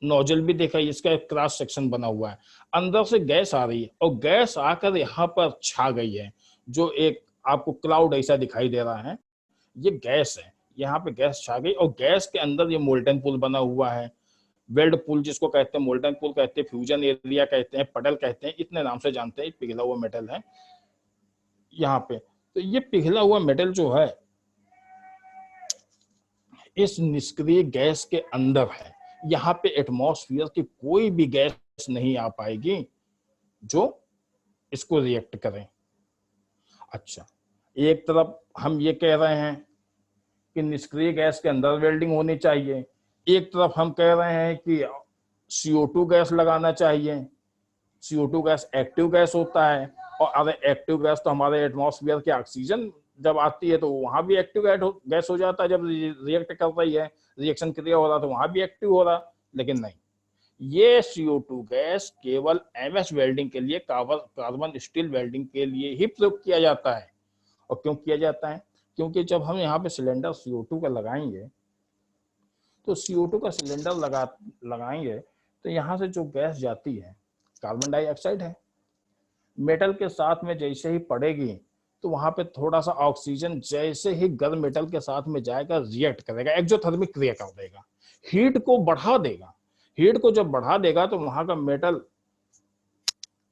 नोजल भी देखा, इसका एक क्रॉस सेक्शन बना हुआ है, अंदर से गैस आ रही है और गैस आकर यहाँ पर छा गई है, जो एक आपको क्लाउड ऐसा दिखाई दे रहा है, ये गैस है, यहाँ पे गैस छा गई और गैस के अंदर ये मोल्टन पूल बना हुआ है, वेल्ड पूल जिसको कहते हैं, मोल्टन पूल कहते हैं, फ्यूजन एरिया कहते हैं, पटल कहते हैं, इतने नाम से जानते हैं, पिघला हुआ मेटल है यहाँ पे। तो ये पिघला हुआ मेटल जो है इस निष्क्रिय गैस के अंदर है, यहाँ पे एटमॉस्फेयर की कोई भी गैस नहीं आ पाएगी जो इसको रिएक्ट करें। अच्छा, एक तरफ हम ये कह रहे हैं कि निष्क्रिय गैस के अंदर वेल्डिंग होनी चाहिए, एक तरफ हम कह रहे हैं कि CO2 गैस लगाना चाहिए, CO2 गैस एक्टिव गैस होता है, और अगर एक्टिव गैस तो हमारे एटमॉस्फेयर के ऑक्सीजन जब आती है तो वहां भी एक्टिव गैस हो जाता है, जब रिएक्ट कर रही है, रिएक्शन क्रिया हो रहा तो वहां भी एक्टिव हो रहा, लेकिन नहीं, ये CO2 गैस केवल MS वेल्डिंग के लिए, कार्बन स्टील वेल्डिंग के लिए ही प्रयोग किया जाता है। और क्यों किया जाता है? क्योंकि जब हम यहाँ पे सिलेंडर CO2 का लगाएंगे तो CO2 का सिलेंडर लगाएंगे तो यहाँ से जो गैस जाती है कार्बन डाइऑक्साइड है, मेटल के साथ में जैसे ही पड़ेगी तो वहां पे थोड़ा सा ऑक्सीजन जैसे ही गर्म मेटल के साथ में जाएगा रिएक्ट करेगा, एक्सोथर्मिक क्रिया कर देगा, हीट को बढ़ा देगा, हीट को जब बढ़ा देगा तो वहां का मेटल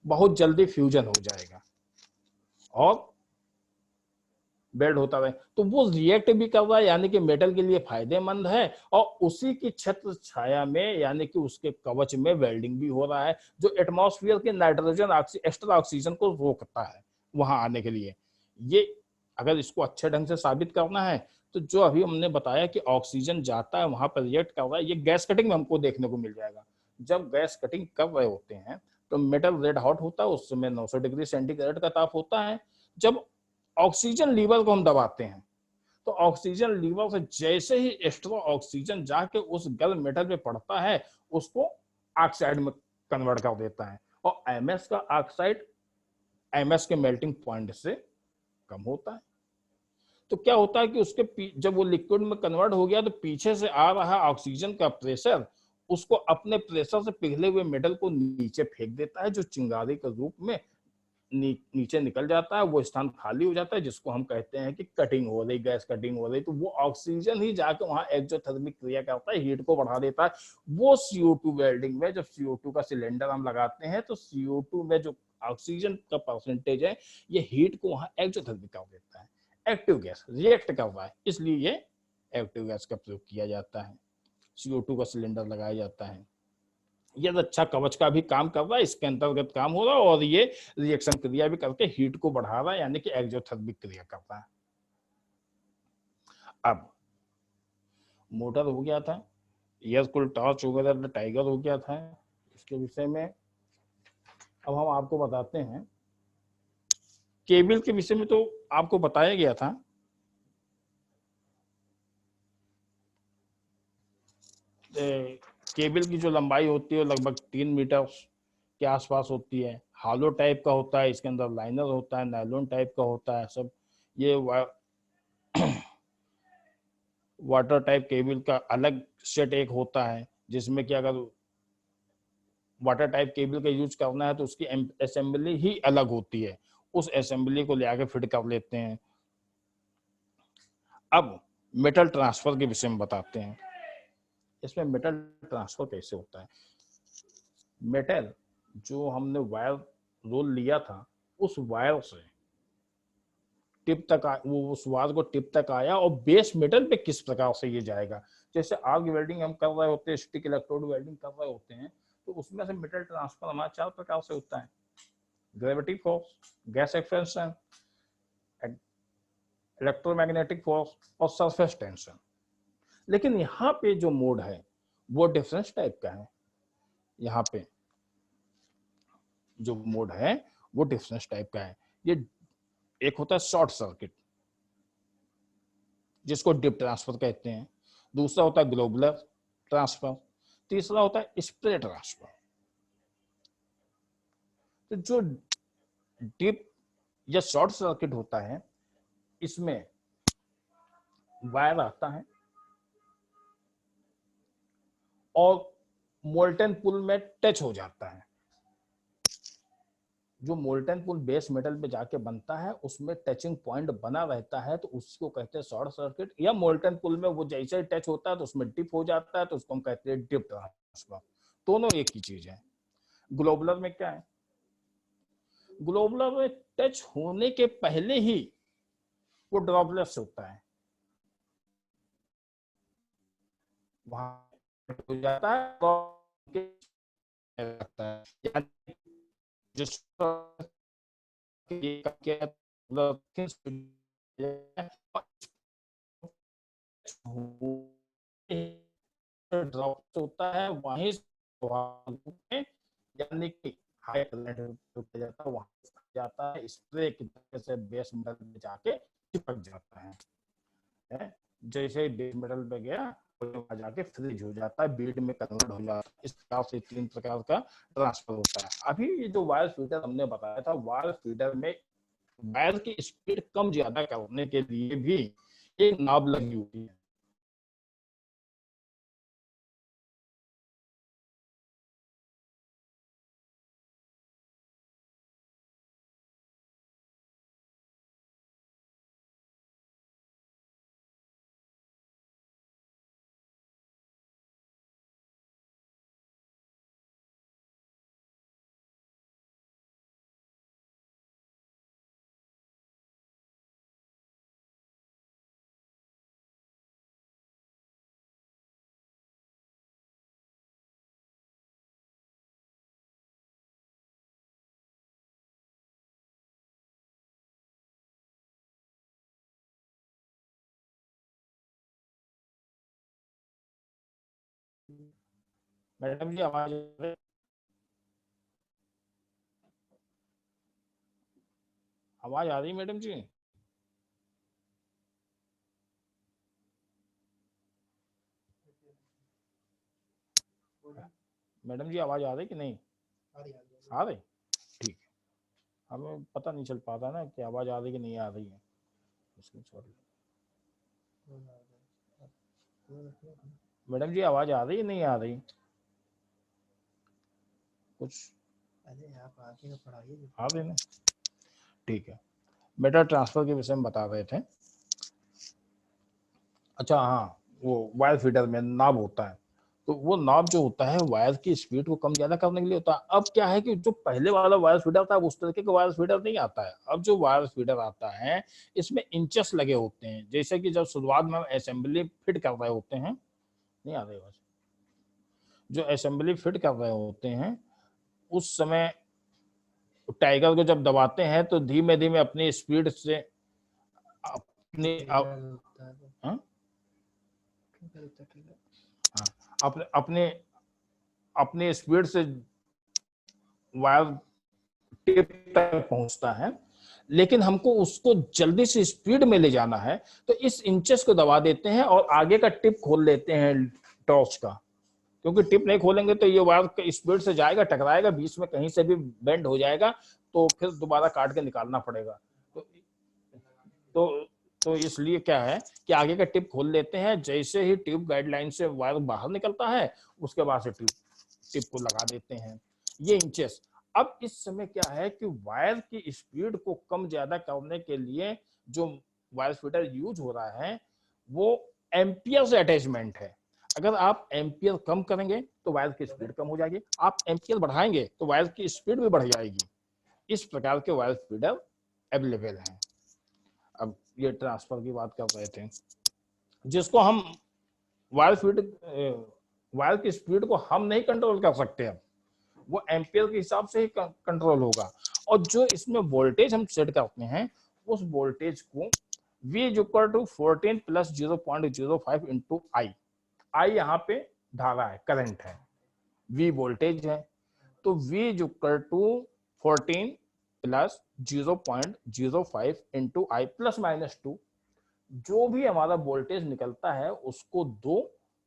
बहुत जल्दी फ्यूजन हो जाएगा और वेल्ड होता है, तो वो रिएक्ट भी कर रहा है, यानी कि मेटल के लिए फायदेमंद है, और उसी की छत्र छाया में यानी कि उसके कवच में वेल्डिंग भी हो रहा है, जो एटमॉस्फेयर के नाइट्रोजन एक्स्ट्रा ऑक्सीजन को रोकता है वहां आने के लिए। ये अगर इसको अच्छे ढंग से साबित करना है तो जो अभी हमने बताया कि ऑक्सीजन जाता है वहां पर रिएक्ट कर रहा है, ये गैस कटिंग में हमको देखने को मिल जाएगा। जब गैस कटिंग कर रहे होते हैं तो मेटल रेड हॉट होता है, उस समय 900 डिग्री सेंटीग्रेड का ताप होता है। जब ऑक्सीजन लीवर को हम दबाते हैं तो ऑक्सीजन लीवर से जैसे ही एक्स्ट्रा ऑक्सीजन जाके उस गर्म मेटल पे पड़ता है उसको ऑक्साइड में कन्वर्ट कर देता है, और MS का ऑक्साइड MS के मेल्टिंग पॉइंट से कम होता है। तो क्या होता है कि उसके जब वो लिक्विड में कन्वर्ट हो गया तो पीछे से आ रहा ऑक्सीजन का प्रेशर उसको अपने प्रेशर से पिघले हुए मेटल को नीचे फेंक देता है, जो चिंगारी के रूप में नीचे निकल जाता है, वो स्थान खाली हो जाता है, जिसको हम कहते हैं कि कटिंग हो रही, गैस कटिंग हो रही। तो वो ऑक्सीजन ही जाकर वहां एक्सोथर्मिक क्रिया करता है, हीट को बढ़ा देता है। वो CO2 वेल्डिंग में जब CO2 का सिलेंडर हम लगाते हैं तो CO2 में जो ऑक्सीजन का परसेंटेज है ये हीट को वहां एक्सोथर्मिक कर देता है, एक्टिव गैस रिएक्ट कर रहा है, इसलिए ये एक्टिव गैस का प्रयोग किया जाता है, CO2 का सिलेंडर लगाया जाता है। ये अच्छा कवच का भी काम कर रहा है, इसके अंतर्गत काम हो रहा है, और ये रिएक्शन क्रिया भी करके हीट को बढ़ा रहा है, यानी कि एक्सोथर्मिक क्रिया करता है। अब मोटर हो गया था, एयर कूल्ड टॉर्च हो गया था, टाइगर हो गया था, इसके विषय में अब हम आपको बताते हैं। केबल के विषय में तो आपको बताया गया था, केबल की जो लंबाई होती है लगभग 3 मीटर के आसपास होती है, हालो टाइप का होता है, इसके अंदर लाइनर होता है, नायलॉन टाइप का होता है सब। ये वाटर टाइप केबल का अलग सेट एक होता है, जिसमें कि अगर वाटर टाइप केबल का यूज करना है तो उसकी असेंबली ही अलग होती है, उस असेंबली को ले आके फिट कर लेते हैं। अब मेटल ट्रांसफर के विषय में बताते हैं, इसमें मेटल ट्रांसफर कैसे होता है। मेटल जो हमने वायर रोल लिया था उस वायर से टिप तक वो उस वायर को टिप तक आया, और बेस मेटल पे किस प्रकार से ये जाएगा। जैसे आर्क वेल्डिंग हम कर रहे होते हैं, स्टिक इलेक्ट्रोड वेल्डिंग कर रहे होते हैं, तो उसमें से मेटल ट्रांसफर हमारा 4 प्रकार से होता है, gravity force, gas expansion, electromagnetic force और सरफेस टेंशन। लेकिन यहाँ पे जो मोड है वो डिफरेंस टाइप का है। यहाँ पे जो मोड है वो डिफरेंस टाइप का है। ये एक होता है शॉर्ट सर्किट जिसको डिप ट्रांसफर कहते हैं, दूसरा होता है ग्लोबुलर ट्रांसफर, तीसरा होता है स्प्रे ट्रांसफर। तो जो डिप या शॉर्ट सर्किट होता है इसमें वायर आता है और मोल्टन पुल में टच हो जाता है। जो मोल्टन पुल बेस मेटल पे जाके बनता है उसमें टचिंग पॉइंट बना रहता है, तो उसको कहते हैं शॉर्ट सर्किट। या मोल्टन पुल में वो जैसे ही टच होता है तो उसमें डिप हो जाता है, तो उसको हम कहते हैं डिप ट्रांसफर। दोनों एक ही चीज है। ग्लोबुलर में क्या है, ग्लोबुलर में टच होने के पहले ही वो ड्रॉपलेट्स होता है, वहां हो जाता है, यानी जिस ड्रॉप होता है वहीं यानी कि हाई करंट जाता है, वहां जाता है, स्प्रे की तरह से बेस मेटल में जाके चिपक जाता है। जैसे ही बेस मेटल पे गया जाके फ्रीज हो जाता है, बीड में कन्वर्ट हो जाता है। इस प्रकार से 3 प्रकार का ट्रांसफर होता है। अभी ये जो वायर फीडर हमने बताया था, वायर फीडर में वायर की स्पीड कम ज्यादा करने के लिए भी एक नॉब लगी होती है। मैडम जी आवाज आ रही मैडम जी? मैडम जी आवाज आ रही कि नहीं? आ रही, ठीक है। हमें पता नहीं चल पाता ना कि आवाज आ रही कि नहीं आ रही है, इसलिए सॉरी। मैडम जी आवाज आ रही है नहीं आ रही? कुछ आप आगे पढ़ाइए। आ रही ना, ठीक है। मेटा ट्रांसफर के विषय में बता रहे थे। अच्छा हाँ, वो वायर फीडर में नॉब होता है, तो वो नॉब जो होता है वायर की स्पीड को कम ज्यादा करने के लिए होता है। अब क्या है कि जो पहले वाला वायर फीडर था उस तरीके का वायर फीडर नहीं आता है। अब जो वायर फीडर आता है इसमें इंचेस लगे होते हैं, जैसे कि जब शुरुआत में असेंबली फिट कर रहे होते हैं, नहीं आ रही बस, जो असेंबली फिट कर रहे होते हैं उस समय टाइगर को जब दबाते हैं तो धीमे धीमे अपनी स्पीड से अपने हाँ? अपने अपने अपने स्पीड से वायर टिप तक पहुंचता है, लेकिन हमको उसको जल्दी से स्पीड में ले जाना है तो इस इंचेस को दबा देते हैं और आगे का टिप खोल लेते हैं टॉर्च का। क्योंकि टिप नहीं खोलेंगे तो ये वायर स्पीड से जाएगा, टकराएगा, बीच में कहीं से भी बेंड हो जाएगा, तो फिर दोबारा काट के निकालना पड़ेगा। तो तो इसलिए क्या है कि आगे का टिप खोल लेते हैं, जैसे ही टिप गाइडलाइन से वायर बाहर निकलता है उसके बाद से टिप को लगा देते हैं, ये इंचेस। अब इस समय क्या है कि वायर की स्पीड को कम ज्यादा करने के लिए जो वायर फीडर यूज हो रहा है वो एम्पियर से अटैचमेंट है। अगर आप एम्पियर कम करेंगे तो वायर की स्पीड कम हो जाएगी, आप एम्पियर बढ़ाएंगे तो वायर की स्पीड भी बढ़ जाएगी। इस प्रकार के वायर फीडर अवेलेबल हैं। अब ये ट्रांसफर की बात कर रहे थे, जिसको हम वायर फीड वायर की स्पीड को हम नहीं कंट्रोल कर सकते, अब वो एम्पियर के हिसाब से ही कंट्रोल होगा। और जो इसमें वोल्टेज हम सेट करते हैं उस वोल्टेज को V is equal to 14 plus 0.05 into I. I यहाँ पे धारा है, करंट है, V वोल्टेज है, तो V is equal to 14 plus 0.05 into I plus minus 2। जो भी हमारा वोल्टेज निकलता है उसको 2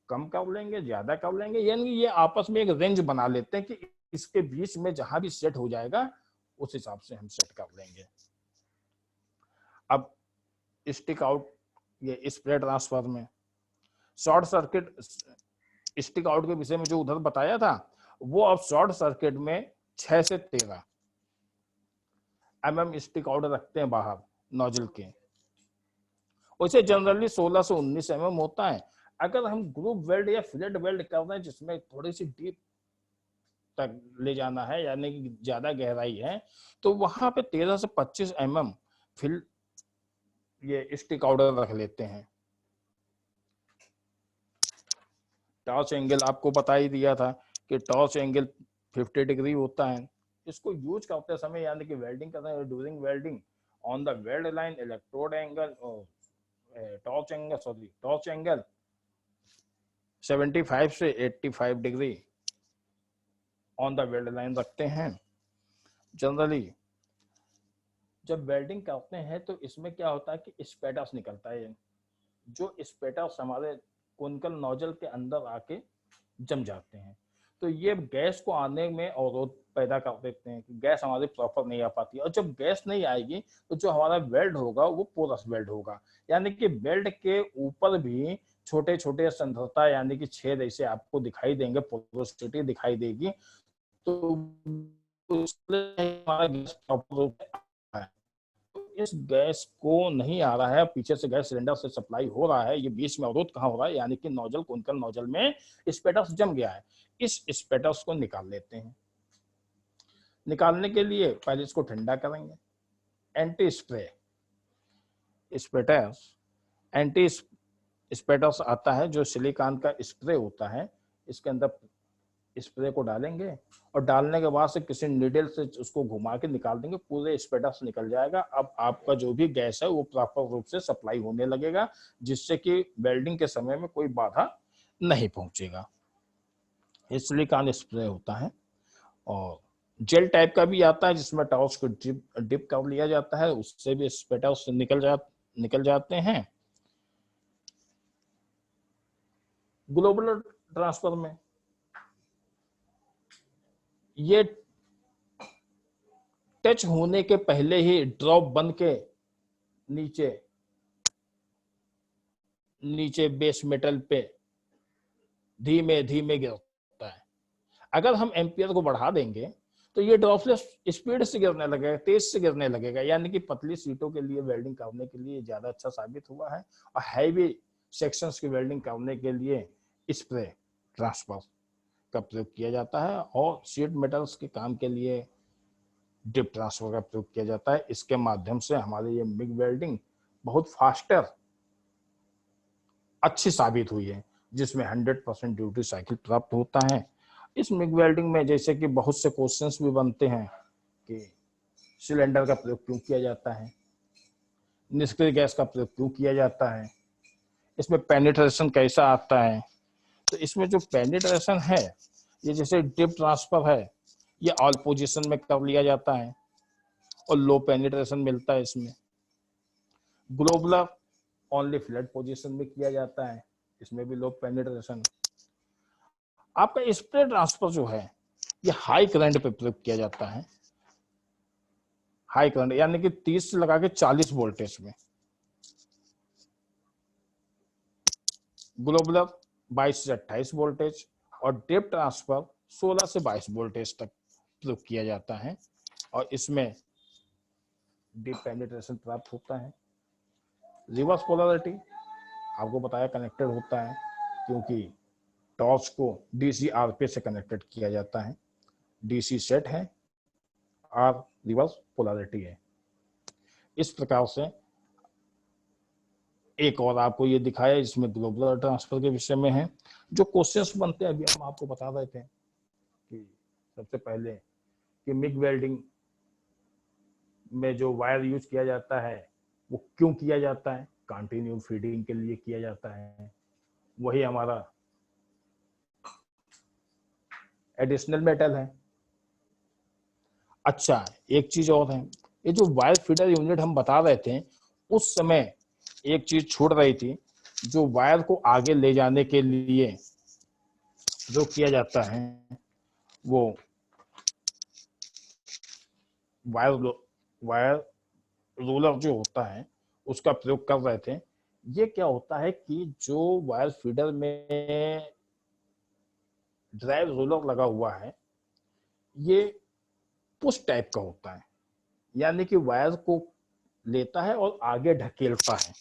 कम कर लेंगे, ज्यादा कर लेंगे, यानी ये आपस में एक रेंज बना लेते हैं कि इसके बीच में जहां भी सेट हो जाएगा उस हिसाब से हम सेट कर लेंगे। अब स्टिक आउट, ये स्प्रे ट्रांसफर में शॉर्ट सर्किट, स्टिक आउट के विषय में जो उधर बताया था वो अब शॉर्ट सर्किट में 6 से 13 mm स्टिक आउट रखते हैं बाहर नोजल के। वैसे जनरली 16 से 19 mm होता है। अगर हम ग्रुप वेल्ड या फिलेट वेल्ड कर रहे हैं जिसमें थोड़ी सी डीप तक ले जाना है यानी कि ज्यादा गहराई है, तो वहां पे 13 से 25 mm फिल ये स्टिक आउट रख लेते हैं। टॉर्च एंगल आपको बता ही दिया था कि टॉर्च एंगल 50 डिग्री होता है। इसको यूज करते समय यानी कि वेल्डिंग करते हैं, during welding on the weld line electrode angle torch angle 75 से 85 degree on the weld line रखते हैं। जनरली जब वेल्डिंग करते हैं तो इसमें क्या होता है कि स्पैटर्स निकलता है, जो स्पैटर्स हमारे कोनिकल नोजल के अंदर आके जम जाते हैं, तो ये गैस को आने में अवरोध पैदा कर देते हैं कि गैस हमारी प्रॉपर नहीं आ पाती। और जब गैस नहीं आएगी तो जो हमारा वेल्ड होगा वो पोरस वेल्ड होगा, यानी कि वेल्ड के ऊपर भी छोटे छोटे संधाता यानी कि छेद ऐसे आपको दिखाई देंगे, पोरोसिटी दिखाई देगी। तो हमारा गैस प्रॉपर रूप से आ रहा है। तो इस गैस को नहीं आ रहा है, पीछे से गैस सिलेंडर से सप्लाई हो रहा है, ये बीच में अवरोध कहाँ हो रहा है, यानी कि नोजल कोनिकल नोजल में स्पेटर्स जम गया है। इस स्पेटर्स को निकाल लेते हैं। निकालने के लिए पहले इसको ठंडा करेंगे। एंटी स्प्रे स्पेटर्स, एंटी स्पेटर्स आता है जो सिलिकॉन का स्प्रे होता है, इसके अंदर स्प्रे को डालेंगे और डालने के बाद से किसी नीडल से उसको घुमा के निकाल देंगे, पूरे स्पेटर्स निकल जाएगा। अब आपका जो भी गैस है वो प्रॉपर रूप से सप्लाई होने लगेगा, जिससे कि वेल्डिंग के समय में कोई बाधा नहीं पहुंचेगा। ये सिलिकॉन स्प्रे होता है। और जेल टाइप का भी आता है जिसमें टॉर्च को डिप कर लिया जाता है, उससे भी स्पेटर्स निकल जाते हैं। ग्लोबुलर ट्रांसफर में ये टच होने के पहले ही ड्रॉप बन के नीचे नीचे बेस मेटल पे धीमे धीमे गिरता है। अगर हम एम्पियर को बढ़ा देंगे तो ये ड्रॉपलेट स्पीड से गिरने लगेगा, तेज से गिरने लगेगा, यानी कि पतली सीटों के लिए वेल्डिंग करने के लिए ज्यादा अच्छा साबित हुआ है। और हैवी सेक्शंस की वेल्डिंग करने के लिए स्प्रे ट्रांसफर का प्रयोग किया जाता है, और शीट मेटल्स के काम के लिए डिप ट्रांसफर का प्रयोग किया जाता है। इसके माध्यम से हमारे ये मिग वेल्डिंग बहुत फास्टर अच्छी साबित हुई है, जिसमें 100% ड्यूटी साइकिल प्राप्त होता है। इस मिग वेल्डिंग में जैसे कि बहुत से क्वेश्चंस भी बनते हैं कि सिलेंडर का प्रयोग क्यों किया जाता है, निष्क्रिय गैस का प्रयोग क्यों किया जाता है, इसमें पेनिट्रेशन कैसा आता है। तो इसमें जो पेनिट्रेशन है, ये जैसे डिप ट्रांसफर है, ये ऑल पोजीशन में कर लिया जाता है और लो पेनिट्रेशन मिलता है इसमें। ग्लोबुलर ओनली फ्लैट पोजीशन में किया जाता है, इसमें भी लो पेनिट्रेशन। आपका स्प्रे ट्रांसफर जो है ये हाई करंट पे प्रयोग किया जाता है, हाई करंट यानी कि 30 से लगा के 40 वोल्टेज में। ग्लोबुलर 22 से 28 वोल्टेज और डिप ट्रांसफर 16 से 22 वोल्टेज तक प्रयोग किया जाता है, और इसमें डीप पेनिट्रेशन प्राप्त होता है। रिवर्स पोलैरिटी आपको बताया कनेक्टेड होता है, क्योंकि टॉर्च को डीसी आरपी से कनेक्टेड किया जाता है। डीसी सेट है, आर रिवर्स पोलैरिटी है। इस प्रकार से एक और आपको ये दिखाया जिसमें ग्लोबुलर ट्रांसफर के विषय में है। जो क्वेश्चंस बनते हैं अभी हम आपको बता रहे थे कि सबसे पहले कि मिग वेल्डिंग में जो वायर यूज किया जाता है वो क्यों किया जाता है, कंटिन्यू फीडिंग के लिए किया जाता है, वही हमारा एडिशनल मेटल है। अच्छा, एक चीज और है, ये जो वायर फीडर यूनिट हम बता रहे थे, उस समय एक चीज छूट रही थी, जो वायर को आगे ले जाने के लिए जो किया जाता है, वो वायर रोलर जो होता है उसका प्रयोग कर रहे थे। ये क्या होता है कि जो वायर फीडर में ड्राइव रोलर लगा हुआ है, ये पुश टाइप का होता है, यानी कि वायर को लेता है और आगे ढकेलता है।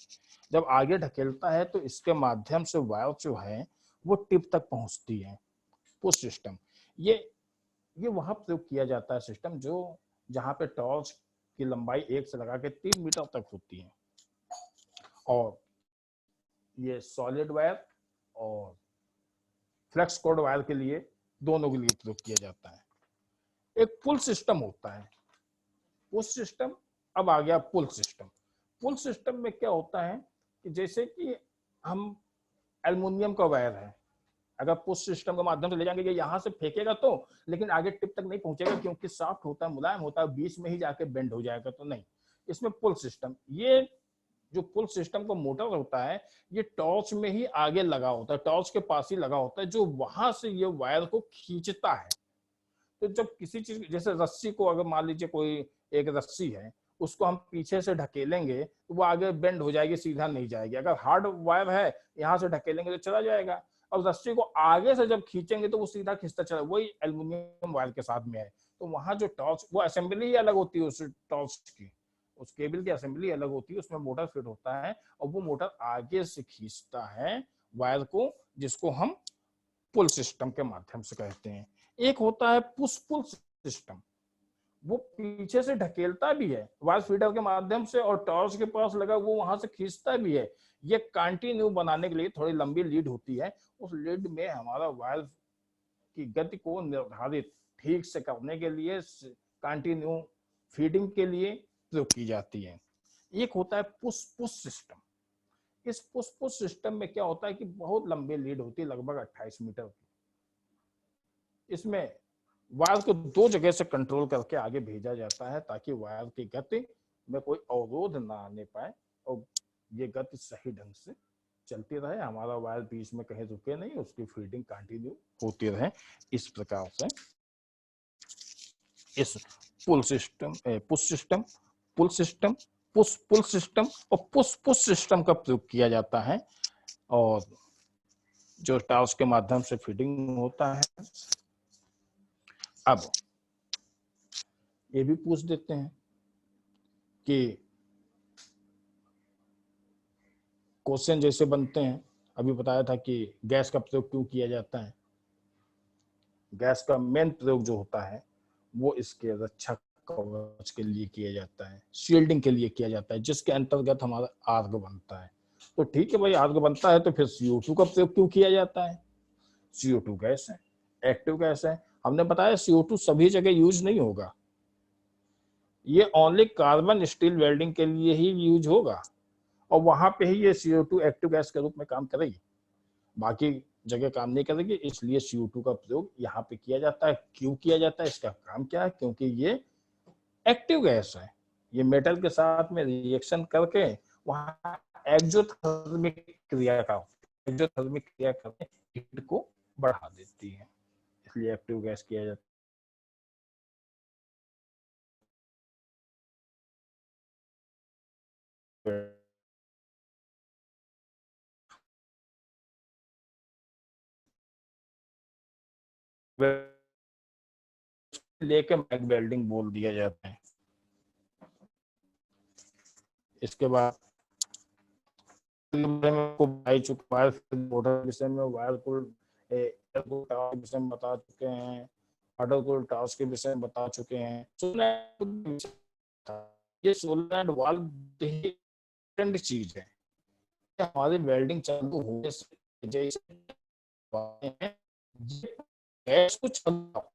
जब आगे ढकेलता है तो इसके माध्यम से वायर जो है वो टिप तक पहुंचती है। पुश सिस्टम, ये ये वहां प्रयोग किया जाता है सिस्टम, जो जहां पे टॉर्च की लंबाई 1 से लगा के 3 मीटर तक होती है। और ये सॉलिड वायर और फ्लेक्स कोड वायर के लिए, दोनों के लिए प्रयोग किया जाता है। एक पुल सिस्टम होता है, पुश सिस्टम। अब आ गया पुल सिस्टम। पुल सिस्टम में क्या होता है कि जैसे कि हम एल्युमिनियम का वायर है, अगर पुश सिस्टम के माध्यम से ले जाएंगे, यहाँ से फेंकेगा तो, लेकिन आगे टिप तक नहीं पहुंचेगा, क्योंकि सॉफ्ट होता है, मुलायम होता है, बीच में ही जाके बेंड हो जाएगा, तो नहीं। इसमें पुल सिस्टम, ये जो पुल सिस्टम का मोटर होता है, ये टॉर्च में ही आगे लगा होता है, टॉर्च के पास ही लगा होता है, जो वहां से ये वायर को खींचता है। तो जब किसी चीज, जैसे रस्सी को अगर मान लीजिए कोई एक रस्सी है, उसको हम पीछे से ढकेलेंगे तो वो आगे बेंड हो जाएगी, सीधा नहीं जाएगी। अगर हार्ड वायर है, यहाँ से ढकेलेंगे तो चला जाएगा। और रस्सी को आगे से जब खींचेंगे तो वो सीधा खींचता चला, वही एल्युमिनियम वायर के साथ में है। तो वहां जो टॉर्च, वो असेंबली ही अलग होती है उस टॉर्च की, उस केबल की असेंबली अलग होती है, उसमें मोटर फिट होता है, और वो मोटर आगे से खींचता है वायर को, जिसको हम पुल सिस्टम के माध्यम से कहते हैं। एक होता है पुश पुल सिस्टम, वो पीछे से ढकेलता भी है वायर फीडर के माध्यम से, और टॉर्च के पास लगा वो वहां से खींचता भी है। ये कंटिन्यू बनाने के लिए थोड़ी लंबी लीड होती है, उस लीड में हमारा वायर की गति को निर्धारित ठीक से करने के लिए, कंटिन्यू फीडिंग के लिए प्रयोग की जाती है। एक होता है पुश पुश सिस्टम। इस पुश पुश सिस्टम में क्या होता है कि बहुत लंबी लीड होती है, लगभग 28 मीटर की। इसमें वायर को 2 जगह से कंट्रोल करके आगे भेजा जाता है, ताकि वायर की गति में कोई अवरोध ना आने पाए, और ये गति सही ढंग से चलती रहे, हमारा वायर बीच में कहीं रुके नहीं, उसकी फीडिंग कंटिन्यू होती रहे। इस प्रकार से इस pull system, push system, pull system, push pull system और पुश पुश सिस्टम का प्रयोग किया जाता है, और जो टावर्स के माध्यम से फीडिंग होता है। अब ये भी पूछ देते हैं कि क्वेश्चन जैसे बनते हैं, अभी बताया था कि गैस का प्रयोग क्यों किया जाता है। गैस का मेन प्रयोग जो होता है वो इसके रक्षा कवच के लिए किया जाता है, शील्डिंग के लिए किया जाता है, जिसके अंतर्गत हमारा आर्ग बनता है। तो ठीक है भाई, आर्ग बनता है तो फिर CO2 का प्रयोग क्यों किया जाता है। CO2 गैस है, एक्टिव गैस है। हमने बताया CO2 सभी जगह यूज नहीं होगा, ये ओनली कार्बन स्टील वेल्डिंग के लिए ही यूज होगा, और वहां पे ही ये CO2 एक्टिव गैस के रूप में काम करेगी, बाकी जगह काम नहीं करेगी। इसलिए CO2 का प्रयोग यहाँ पे किया जाता है। क्यों किया जाता है, इसका काम क्या है, क्योंकि ये एक्टिव गैस है, ये मेटल के साथ में रिएक्शन करके वहां एक्सोथर्मिक क्रिया का, एक्सोथर्मिक क्रिया करके हीट को बढ़ा देती है, इसलिए एक्टिव गैस किया जाता है। लेके मैग वेल्डिंग बोल दिया जाता है। इसके बाद मोटर विषय में, वायर कूल के विषय में बता चुके हैं, वाटर कूल टास्क के विषय में बता चुके हैं। ये सोलनॉइड वाल्व डिफरेंट चीज है, हमारी वेल्डिंग चालू होने से जैसे गैस को चलता